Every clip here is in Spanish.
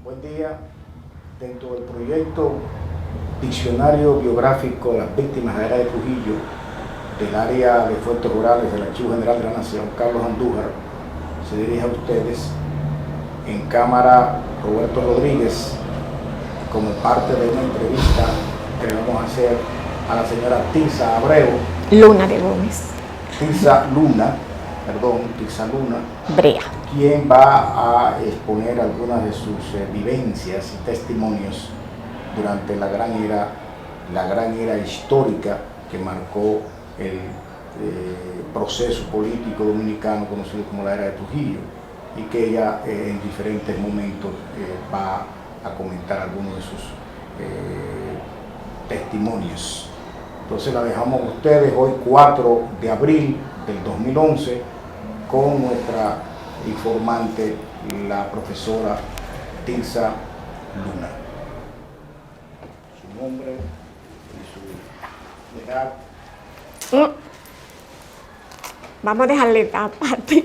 Buen día. Dentro del proyecto Diccionario Biográfico de las Víctimas de la Era de Trujillo, del área de Fuentes Orales del Archivo General de la Nación, Carlos Andújar, se dirige a ustedes en cámara Roberto Rodríguez, como parte de una entrevista que le vamos a hacer a la señora Tirsa Abreu. Luna de Gómez. Tirsa Luna Brea. Quien va a exponer algunas de sus vivencias y testimonios durante la gran era histórica que marcó el proceso político dominicano conocido como la era de Trujillo, y que ella en diferentes momentos va a comentar algunos de sus testimonios. Entonces la dejamos a ustedes hoy 4 de abril del 2011 con nuestra informante, la profesora Tirsa Luna. Su nombre y su edad. Vamos a dejarle aparte.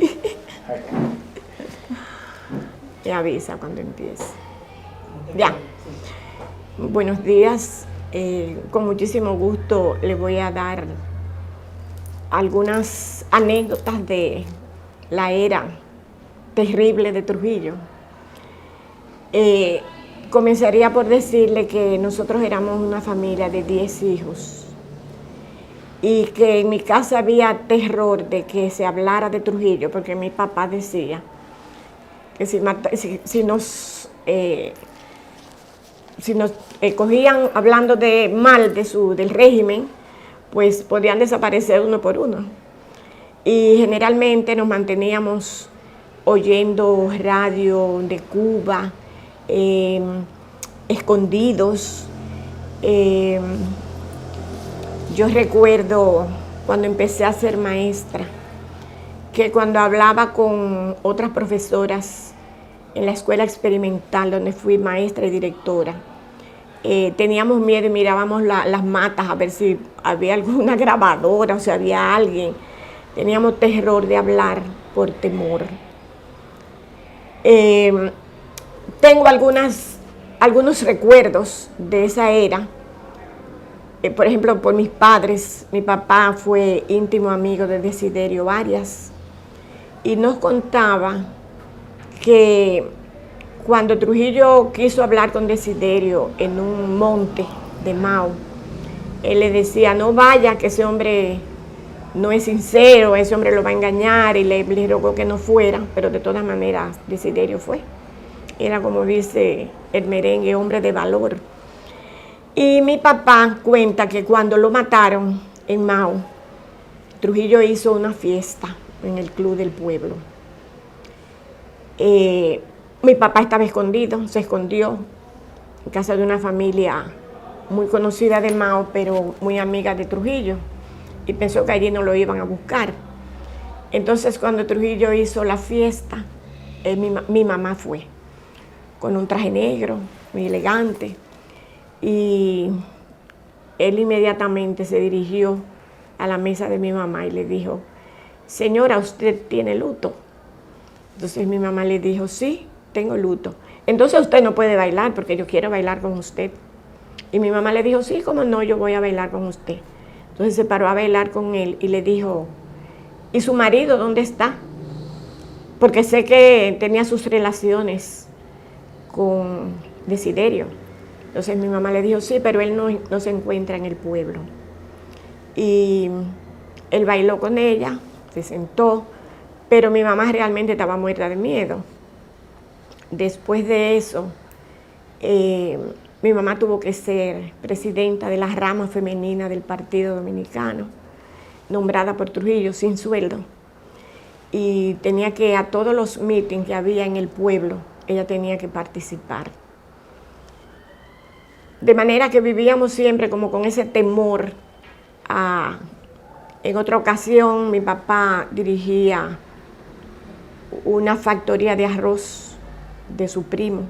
Me avisa cuando empiece. Ya. Buenos días. Con muchísimo gusto le voy a dar algunas anécdotas de la era terrible de Trujillo. Comenzaría por decirle que nosotros éramos una familia de 10 hijos y que en mi casa había terror de que se hablara de Trujillo, porque mi papá decía que si nos cogían hablando mal del régimen, pues podían desaparecer uno por uno. Y generalmente nos manteníamos oyendo radio de Cuba, escondidos. Yo recuerdo cuando empecé a ser maestra, que cuando hablaba con otras profesoras en la escuela experimental donde fui maestra y directora, teníamos miedo y mirábamos las matas a ver si había alguna grabadora o si había alguien. Teníamos terror de hablar por temor. Tengo algunos recuerdos de esa era. Por ejemplo, por mis padres. Mi papá fue íntimo amigo de Desiderio Arias y nos contaba que cuando Trujillo quiso hablar con Desiderio en un monte de Mao, él le decía: no vaya, que ese hombre no es sincero, ese hombre lo va a engañar, y le rogó que no fuera, pero de todas maneras Desiderio fue. Era, como dice el merengue, hombre de valor. Y mi papá cuenta que cuando lo mataron en Mao, Trujillo hizo una fiesta en el Club del Pueblo. Mi papá estaba escondido, se escondió en casa de una familia muy conocida de Mao, pero muy amiga de Trujillo, y pensó que allí no lo iban a buscar. Entonces, cuando Trujillo hizo la fiesta, mi mamá fue con un traje negro, muy elegante, y él inmediatamente se dirigió a la mesa de mi mamá y le dijo: señora, ¿usted tiene luto? Entonces mi mamá le dijo: sí, tengo luto. Entonces usted no puede bailar porque yo quiero bailar con usted. Y mi mamá le dijo: sí, cómo no, yo voy a bailar con usted. Entonces se paró a bailar con él y le dijo: ¿y su marido dónde está? Porque sé que tenía sus relaciones con Desiderio. Entonces mi mamá le dijo: sí, pero él no se encuentra en el pueblo. Y él bailó con ella, se sentó, pero mi mamá realmente estaba muerta de miedo. Después de eso, mi mamá tuvo que ser presidenta de la rama femenina del Partido Dominicano, nombrada por Trujillo sin sueldo. Y tenía que, a todos los mítines que había en el pueblo, ella tenía que participar. De manera que vivíamos siempre como con ese temor. En otra ocasión, mi papá dirigía una factoría de arroz de su primo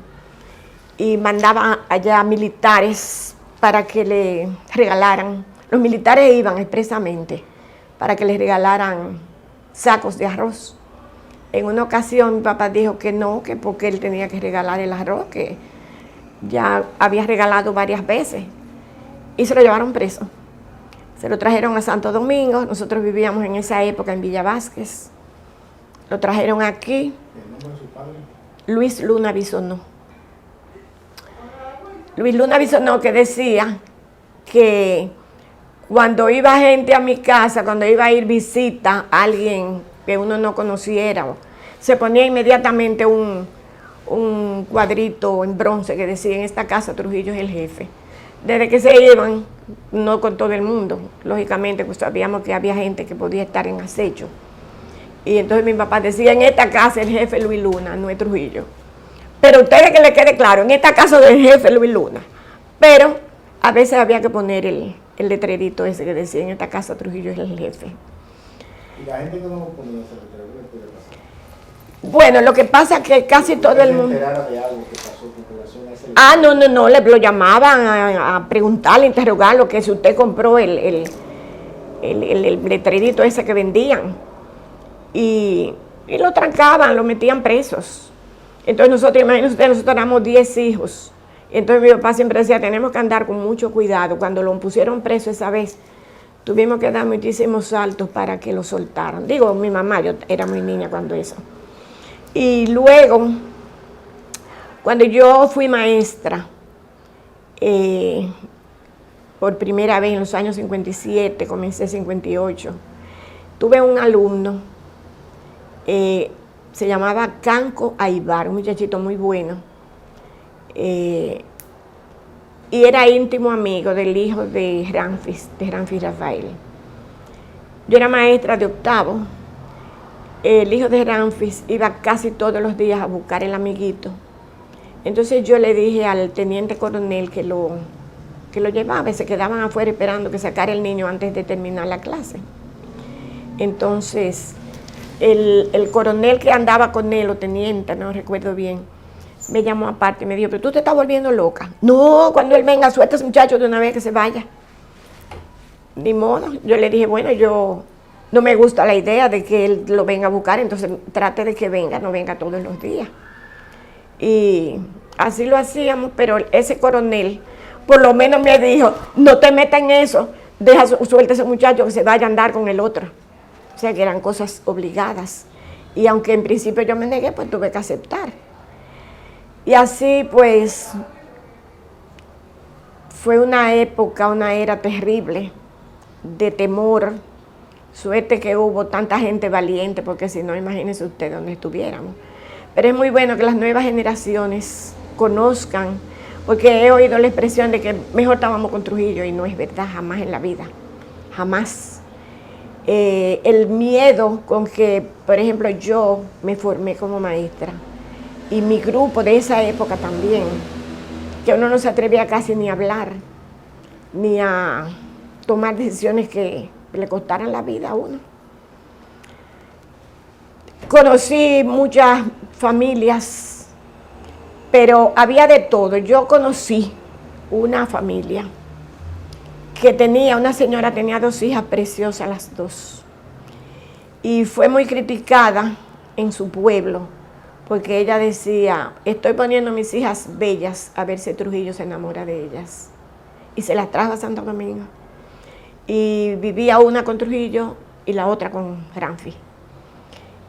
y mandaba allá militares para que le regalaran. Los militares iban expresamente para que les regalaran sacos de arroz. En una ocasión mi papá dijo que no, que porque él tenía que regalar el arroz, que ya había regalado varias veces. Y se lo llevaron preso. Se lo trajeron a Santo Domingo. Nosotros vivíamos en esa época en Villa Vázquez. Lo trajeron aquí. ¿El nombre de su padre? Luis Luna Bisonó. Luis Luna Bisonó, que decía que cuando iba gente a mi casa, cuando iba a ir visita a alguien que uno no conociera, se ponía inmediatamente un cuadrito en bronce que decía: en esta casa Trujillo es el jefe. Desde que se iban, no con todo el mundo, lógicamente, pues sabíamos que había gente que podía estar en acecho. Y entonces mi papá decía: en esta casa el jefe Luis Luna, no es Trujillo. Pero ustedes, que le quede claro, en esta casa del jefe Luis Luna. Pero a veces había que poner el letrerito ese que decía: en esta casa Trujillo es el jefe. ¿Y la gente que no ponía ese letrero, qué puede pasar? Bueno, lo que pasa es que casi todo el mundo... ¿Se enterara de algo que pasó con relación a ese letrero? No, lo llamaban a preguntarle, interrogarlo, que si usted compró el letrerito ese que vendían. Y lo trancaban, lo metían presos. Entonces nosotros, imagínense, nosotros éramos 10 hijos. Entonces mi papá siempre decía: tenemos que andar con mucho cuidado. Cuando lo pusieron preso esa vez, tuvimos que dar muchísimos saltos para que lo soltaran. Digo, mi mamá, yo era muy niña cuando eso. Y luego, cuando yo fui maestra, por primera vez en los años 57, comencé 58, tuve un alumno, se llamaba Canco Aybar, un muchachito muy bueno, y era íntimo amigo del hijo de Ramfis Rafael. Yo era maestra de octavo. El hijo de Ramfis iba casi todos los días a buscar el amiguito. Entonces yo le dije al teniente coronel que lo llevaba, y se quedaban afuera esperando que sacara el niño antes de terminar la clase. Entonces el coronel que andaba con él, o teniente, no recuerdo bien, me llamó aparte y me dijo: pero tú te estás volviendo loca. No, cuando él venga, suelta a ese muchacho de una vez, que se vaya. Ni modo. Yo le dije: bueno, yo no me gusta la idea de que él lo venga a buscar, entonces trate de que venga, no venga todos los días. Y así lo hacíamos, pero ese coronel por lo menos me dijo: no te metas en eso, suelta a ese muchacho que se vaya a andar con el otro. O sea que eran cosas obligadas. Y aunque en principio yo me negué, pues tuve que aceptar. Y así pues fue una época, una era terrible de temor. Suerte que hubo tanta gente valiente, porque si no, imagínense usted dónde estuviéramos. Pero es muy bueno que las nuevas generaciones conozcan, porque he oído la expresión de que mejor estábamos con Trujillo, y no es verdad, jamás en la vida, jamás. El miedo con que, por ejemplo, yo me formé como maestra, y mi grupo de esa época también, que uno no se atrevía casi ni a hablar, ni a tomar decisiones que le costaran la vida a uno. Conocí muchas familias, pero había de todo. Yo conocí una familia que una señora tenía 2 hijas preciosas, las 2, y fue muy criticada en su pueblo, porque ella decía: estoy poniendo a mis hijas bellas a ver si Trujillo se enamora de ellas. Y se las trajo a Santo Domingo. Y vivía una con Trujillo y la otra con Ramfis.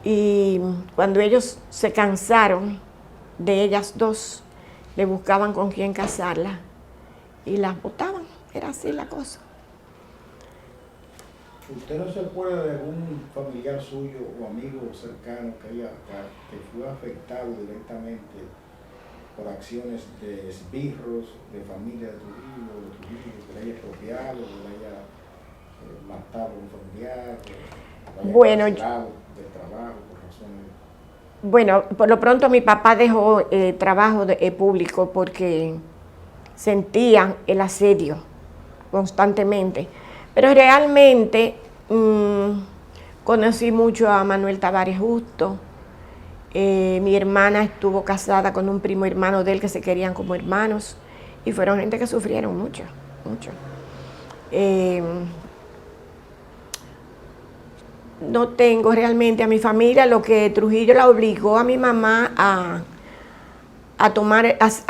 Y cuando ellos se cansaron de ellas 2, le buscaban con quién casarlas y las botaban. Era así la cosa. ¿Usted no se acuerda de algún familiar suyo o amigo cercano que fue afectado directamente por acciones de esbirros, de familia de Trujillo, que le haya expropiado, que le haya matado a un familiar, que lo haya cancelado del trabajo por razones? Bueno, por lo pronto mi papá dejó trabajo público porque sentía el asedio constantemente. Pero realmente conocí mucho a Manuel Tavares Justo. Mi hermana estuvo casada con un primo hermano de él que se querían como hermanos, y fueron gente que sufrieron mucho, mucho. no tengo realmente a mi familia. Lo que Trujillo la obligó a mi mamá a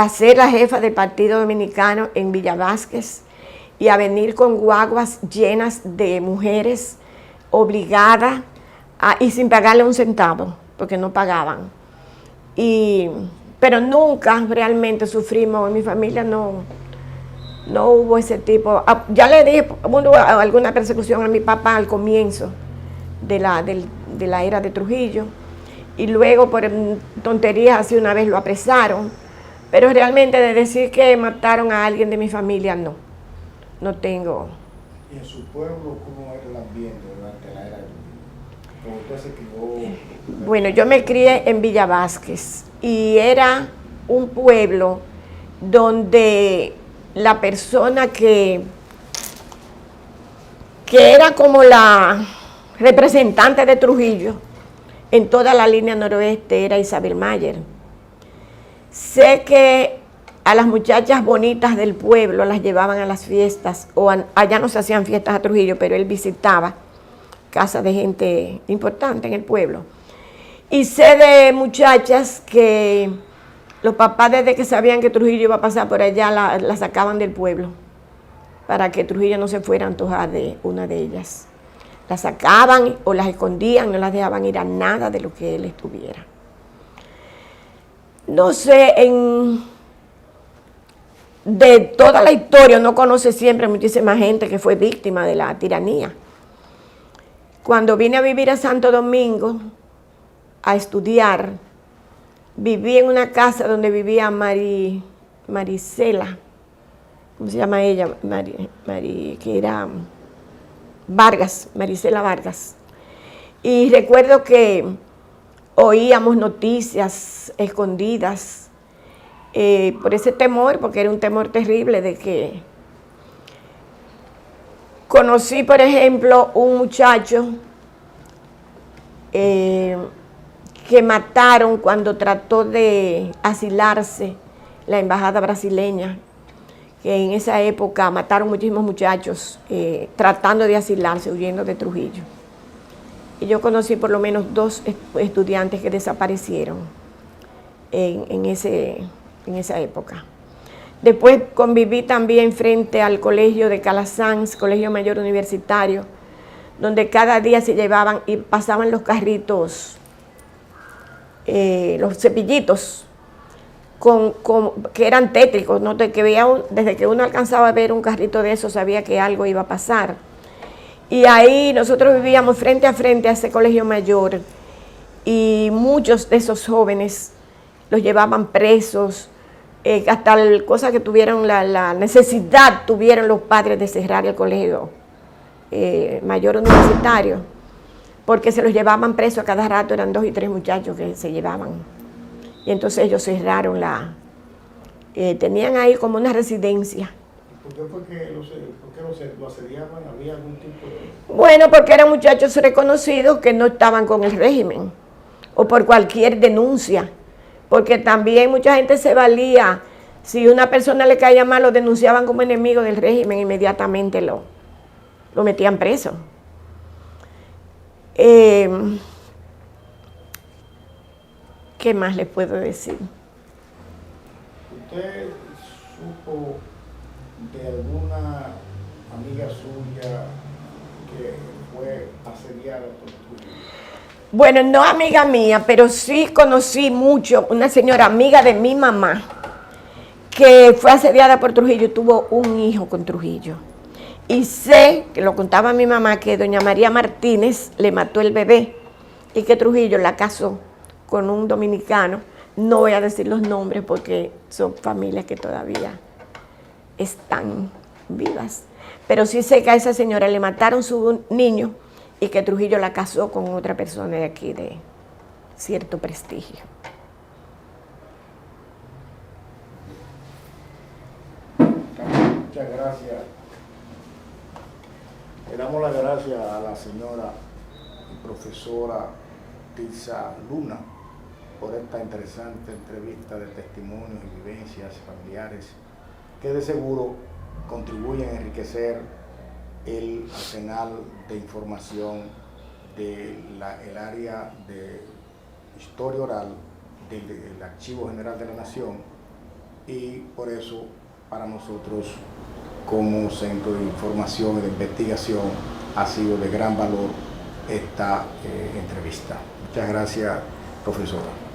ser la jefa del Partido Dominicano en Villa Vázquez y a venir con guaguas llenas de mujeres obligadas y sin pagarle un centavo, porque no pagaban. Pero nunca realmente sufrimos, en mi familia no hubo ese tipo. Ya le dije, hubo alguna persecución a mi papá al comienzo de la era de Trujillo, y luego por tonterías así una vez lo apresaron, pero realmente de decir que mataron a alguien de mi familia, no tengo. ¿Y en su pueblo cómo era el ambiente durante la era de Trujillo? ¿Cómo usted se crió? Bueno, yo me crié en Villa Vázquez y era un pueblo donde la persona que era como la representante de Trujillo en toda la línea noroeste era Isabel Mayer. Sé que a las muchachas bonitas del pueblo las llevaban a las fiestas, allá no se hacían fiestas a Trujillo, pero él visitaba casas de gente importante en el pueblo. Y sé de muchachas que los papás, desde que sabían que Trujillo iba a pasar por allá, la sacaban del pueblo para que Trujillo no se fuera a antojar de una de ellas. Las sacaban o las escondían, no las dejaban ir a nada de lo que él estuviera. No sé, de toda la historia uno conoce siempre muchísima gente que fue víctima de la tiranía. Cuando vine a vivir a Santo Domingo a estudiar, viví en una casa donde vivía Marisela, ¿cómo se llama ella? Que era Vargas, Marisela Vargas. Y recuerdo que oíamos noticias escondidas por ese temor, porque era un temor terrible de que... Conocí, por ejemplo, un muchacho que mataron cuando trató de asilarse la embajada brasileña, que en esa época mataron muchísimos muchachos tratando de asilarse, huyendo de Trujillo. Y yo conocí por lo menos 2 estudiantes que desaparecieron en esa época. Después conviví también frente al colegio de Calasanz, Colegio Mayor Universitario, donde cada día se llevaban y pasaban los carritos, los cepillitos, que eran tétricos, ¿no? Desde que uno alcanzaba a ver un carrito de eso, sabía que algo iba a pasar. Y ahí nosotros vivíamos frente a ese colegio mayor, y muchos de esos jóvenes los llevaban presos, hasta cosas que tuvieron la necesidad, tuvieron los padres de cerrar el colegio mayor universitario, porque se los llevaban presos a cada rato, eran 2 y 3 muchachos que se llevaban. Y entonces ellos cerraron tenían ahí como una residencia. ¿Por qué fue que lo asediaban? ¿Había algún tipo de...? Bueno, porque eran muchachos reconocidos que no estaban con el régimen, o por cualquier denuncia, porque también mucha gente se valía. Si una persona le caía mal, lo denunciaban como enemigo del régimen, inmediatamente lo metían preso. ¿Qué más les puedo decir? ¿Usted supo de alguna amiga suya que fue asediada por Trujillo? Bueno, no amiga mía, pero sí conocí mucho una señora amiga de mi mamá que fue asediada por Trujillo y tuvo un hijo con Trujillo. Y sé, que lo contaba mi mamá, que doña María Martínez le mató el bebé y que Trujillo la casó con un dominicano. No voy a decir los nombres porque son familias que todavía están vivas. Pero sí sé que a esa señora le mataron su niño y que Trujillo la casó con otra persona de aquí de cierto prestigio. Muchas gracias. Le damos las gracias a la señora y profesora Tirsa Luna por esta interesante entrevista de testimonios y vivencias familiares que de seguro contribuyen a enriquecer el arsenal de información del área de historia oral del Archivo General de la Nación, y por eso para nosotros como Centro de Información y de Investigación ha sido de gran valor esta entrevista. Muchas gracias, profesora.